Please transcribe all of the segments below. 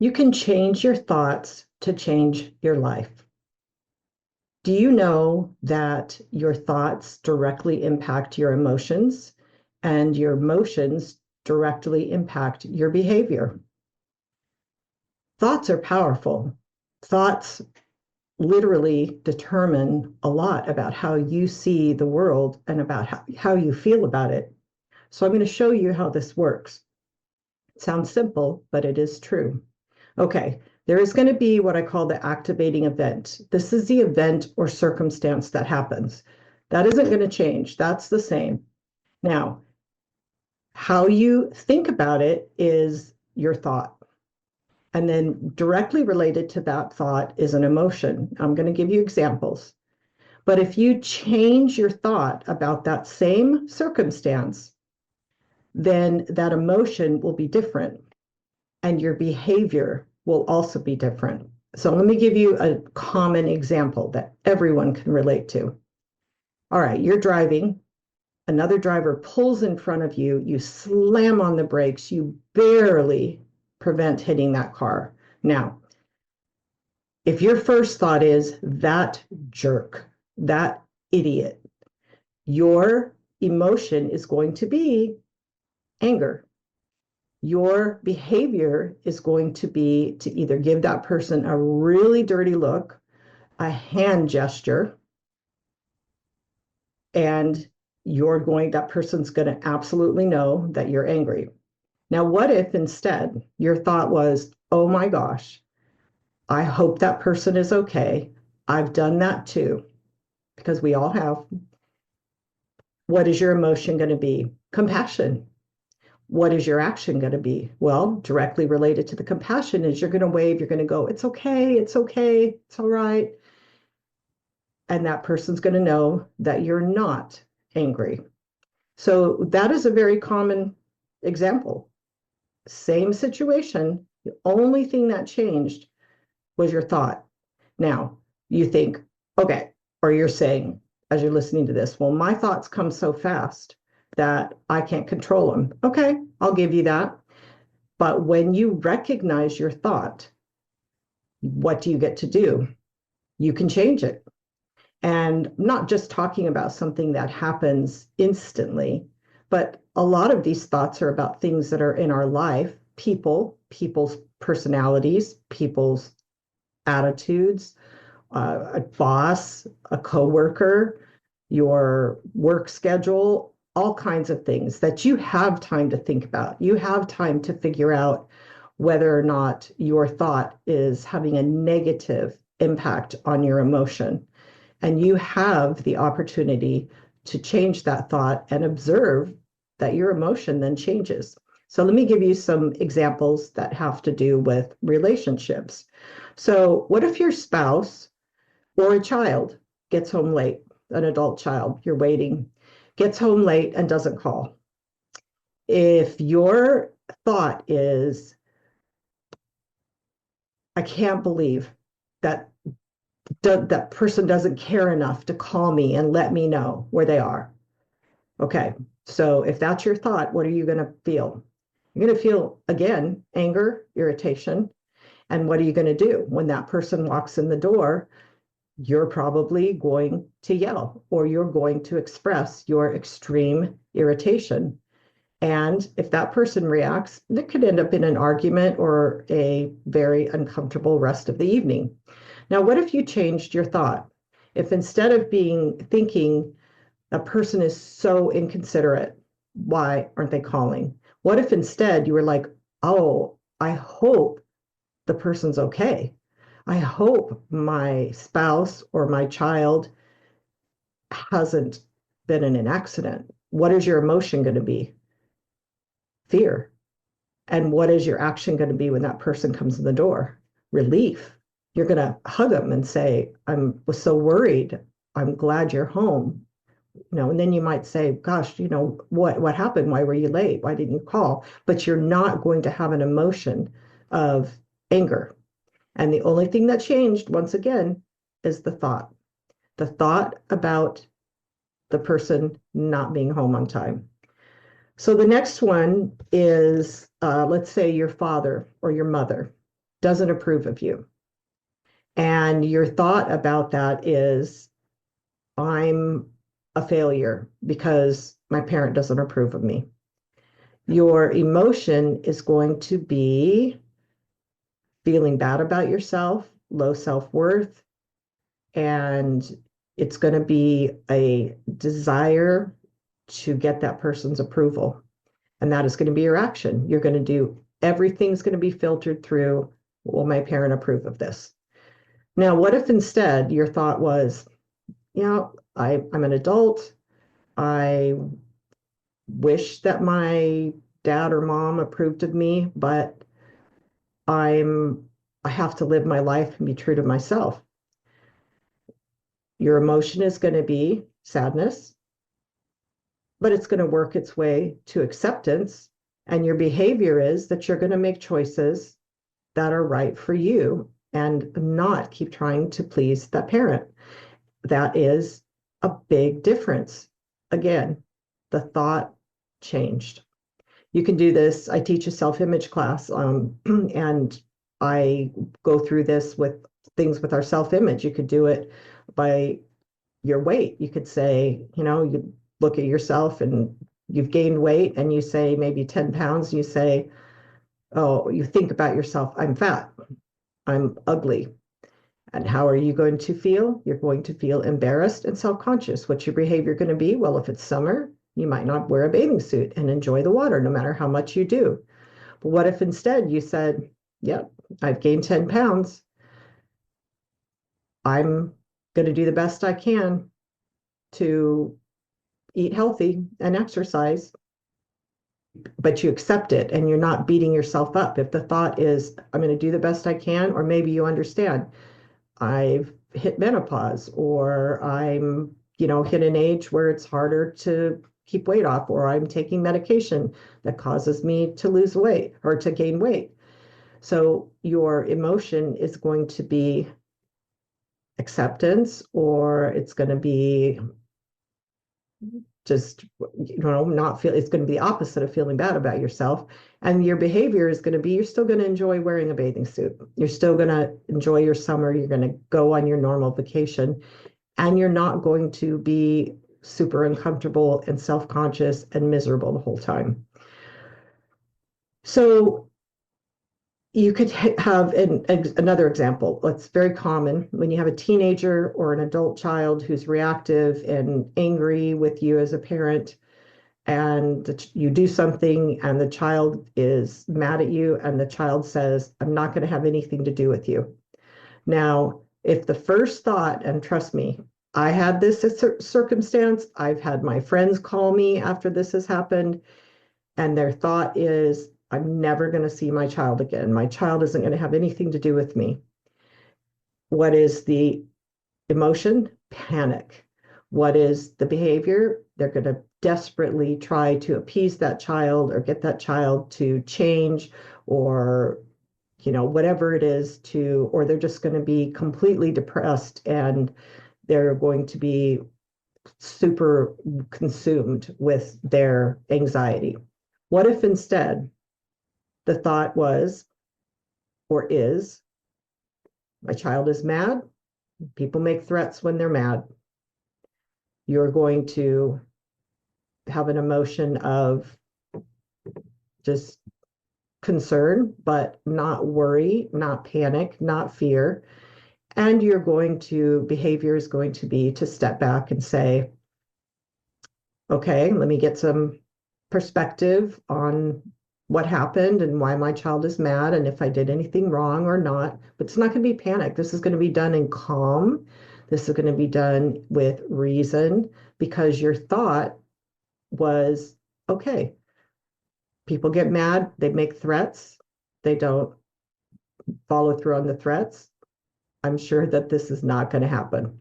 You can change your thoughts to change your life. Do you know that your thoughts directly impact your emotions and your emotions directly impact your behavior? Thoughts are powerful. Thoughts literally determine a lot about how you see the world and about how you feel about it. So I'm going to show you how this works. It sounds simple, but it is true. Okay, there is going to be what I call the activating event. This is the event or circumstance that happens. That isn't going to change. That's the same. Now, how you think about it is your thought. And then directly related to that thought is an emotion. I'm going to give you examples. But if you change your thought about that same circumstance, then that emotion will be different and your behavior will also be different. So let me give you a common example that everyone can relate to. All right, you're driving, another driver pulls in front of you, you slam on the brakes, you barely prevent hitting that car. Now, if your first thought is that jerk, that idiot, your emotion is going to be anger. Your behavior is going to be to either give that person a really dirty look, a hand gesture, and that person's going to absolutely know that you're angry. Now, what if instead your thought was, oh my gosh, I hope that person is okay. I've done that too, because we all have. What is your emotion going to be? Compassion. What is your action going to be? Well, directly related to the compassion is you're going to wave, you're going to go, it's okay, it's okay, it's all right. And that person's going to know that you're not angry. So that is a very common example. Same situation. The only thing that changed was your thought. Now, you think, okay, or you're saying, as you're listening to this, well, my thoughts come so fast that I can't control them. Okay, I'll give you that. But when you recognize your thought, what do you get to do? You can change it. And I'm not just talking about something that happens instantly, but a lot of these thoughts are about things that are in our life, people's personalities, people's attitudes, a boss, a coworker, your work schedule, all kinds of things that you have time to think about. You have time to figure out whether or not your thought is having a negative impact on your emotion. And you have the opportunity to change that thought and observe that your emotion then changes. So let me give you some examples that have to do with relationships. So what if your spouse or a child gets home late, an adult child, you're waiting, gets home late and doesn't call? If your thought is, I can't believe that that person doesn't care enough to call me and let me know where they are. Okay, so if that's your thought, what are you going to feel? You're going to feel, again, anger, irritation. And what are you going to do? When that person walks in the door, you're probably going to yell or you're going to express your extreme irritation. And if that person reacts, it could end up in an argument or a very uncomfortable rest of the evening. Now, what if you changed your thought? If instead of thinking a person is so inconsiderate, why aren't they calling? What if instead you were like, oh, I hope the person's okay. I hope my spouse or my child hasn't been in an accident. What is your emotion going to be? Fear. And what is your action going to be when that person comes in the door? Relief. You're going to hug them and say, was so worried. I'm glad you're home. And then you might say, gosh, what happened? Why were you late? Why didn't you call? But you're not going to have an emotion of anger. And the only thing that changed, once again, is the thought about the person not being home on time. So the next one is, let's say your father or your mother doesn't approve of you. And your thought about that is, I'm a failure because my parent doesn't approve of me. Your emotion is going to be feeling bad about yourself, low self-worth, and it's going to be a desire to get that person's approval. And that is going to be your action. You're going to do everything's going to be filtered through, will my parent approve of this? Now, what if instead your thought was, I'm an adult. I wish that my dad or mom approved of me, but I'm I have to live my life and be true to myself. Your emotion is going to be sadness, but it's going to work its way to acceptance. And your behavior is that you're going to make choices that are right for you and not keep trying to please that parent. That is a big difference. Again, the thought changed. You can do this. I teach a self-image class, and I go through this with things with our self-image. You could do it by your weight. You could say, you look at yourself and you've gained weight and you say maybe 10 pounds. You say, oh, you think about yourself, I'm fat, I'm ugly. And how are you going to feel? You're going to feel embarrassed and self-conscious. What's your behavior going to be? Well, if it's summer, you might not wear a bathing suit and enjoy the water, no matter how much you do. But what if instead you said, yep, I've gained 10 pounds. I'm going to do the best I can to eat healthy and exercise, but you accept it and you're not beating yourself up. If the thought is, I'm going to do the best I can, or maybe you understand, I've hit menopause, or I'm, hit an age where it's harder to keep weight off, or I'm taking medication that causes me to lose weight or to gain weight. So your emotion is going to be acceptance, or it's going to be just, not feel, it's going to be the opposite of feeling bad about yourself. And your behavior is going to be, you're still going to enjoy wearing a bathing suit. You're still going to enjoy your summer. You're going to go on your normal vacation, and you're not going to be super uncomfortable and self-conscious and miserable the whole time. So you could have another example. It's very common when you have a teenager or an adult child who's reactive and angry with you as a parent, and you do something and the child is mad at you, and the child says, I'm not going to have anything to do with you. Now, if the first thought, and trust me, I had this circumstance, I've had my friends call me after this has happened, and their thought is, I'm never going to see my child again. My child isn't going to have anything to do with me. What is the emotion? Panic. What is the behavior? They're going to desperately try to appease that child or get that child to change, or whatever it is, or they're just going to be completely depressed and they're going to be super consumed with their anxiety. What if instead the thought was, or is, my child is mad. People make threats when they're mad. You're going to have an emotion of just concern, but not worry, not panic, not fear. And behavior is going to be to step back and say, okay, let me get some perspective on what happened and why my child is mad and if I did anything wrong or not. But it's not going to be panic. This is going to be done in calm. This is going to be done with reason, because your thought was, okay, people get mad, they make threats, they don't follow through on the threats. I'm sure that this is not going to happen.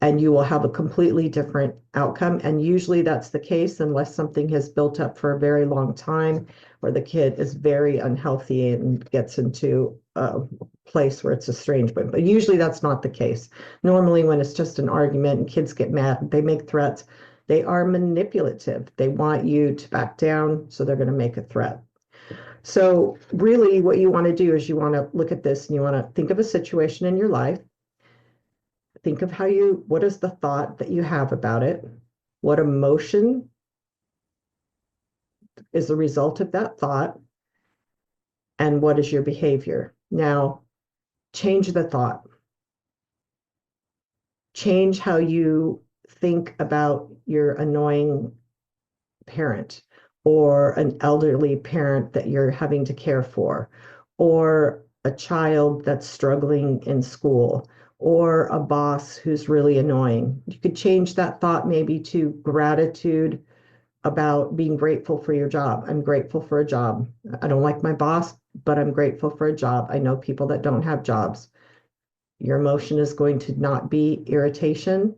And you will have a completely different outcome. And usually that's the case unless something has built up for a very long time, or the kid is very unhealthy and gets into a place where it's estrangement. But usually that's not the case. Normally, when it's just an argument and kids get mad, they make threats, they are manipulative. They want you to back down, so they're going to make a threat. So really what you want to do is you want to look at this and you want to think of a situation in your life. Think of what is the thought that you have about it? What emotion is the result of that thought? And what is your behavior? Now, change the thought. Change how you think about your annoying parent or an elderly parent that you're having to care for, or a child that's struggling in school, or a boss who's really annoying. You could change that thought maybe to gratitude about being grateful for your job. I'm grateful for a job. I don't like my boss, but I'm grateful for a job. I know people that don't have jobs. Your emotion is going to not be irritation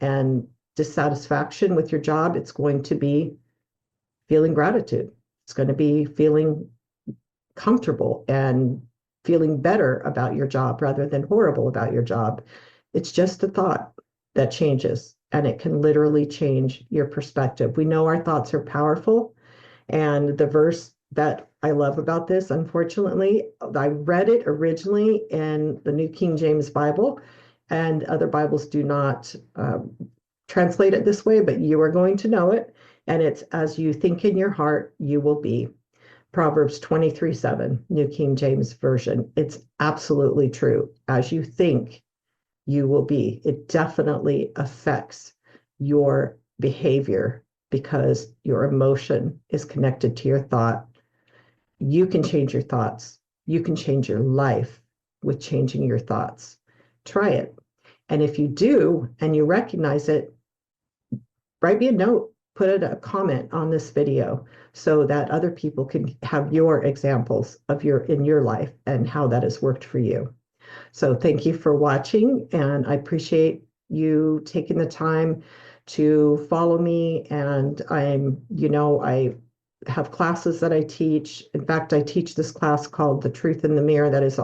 and dissatisfaction with your job. It's going to be feeling gratitude. It's going to be feeling comfortable and feeling better about your job rather than horrible about your job. It's just a thought that changes, and it can literally change your perspective. We know our thoughts are powerful. And the verse that I love about this, unfortunately, I read it originally in the New King James Bible, and other Bibles do not translate it this way, but you are going to know it. And it's, as you think in your heart, you will be. Proverbs 23:7, New King James Version. It's absolutely true. As you think, you will be. It definitely affects your behavior because your emotion is connected to your thought. You can change your thoughts. You can change your life with changing your thoughts. Try it. And if you do and you recognize it, write me a note, put a comment on this video so that other people can have your examples of in your life and how that has worked for you. So thank you for watching, and I appreciate you taking the time to follow me. And I have classes that I teach. In fact, I teach this class called The Truth in the Mirror that is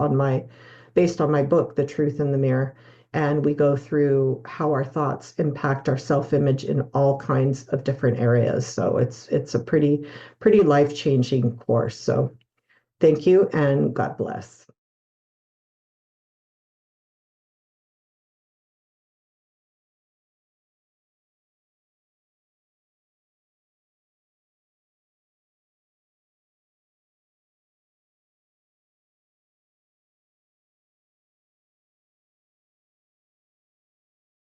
based on my book, The Truth in the Mirror. And we go through how our thoughts impact our self-image in all kinds of different areas. So it's a pretty life-changing course. So thank you and God bless.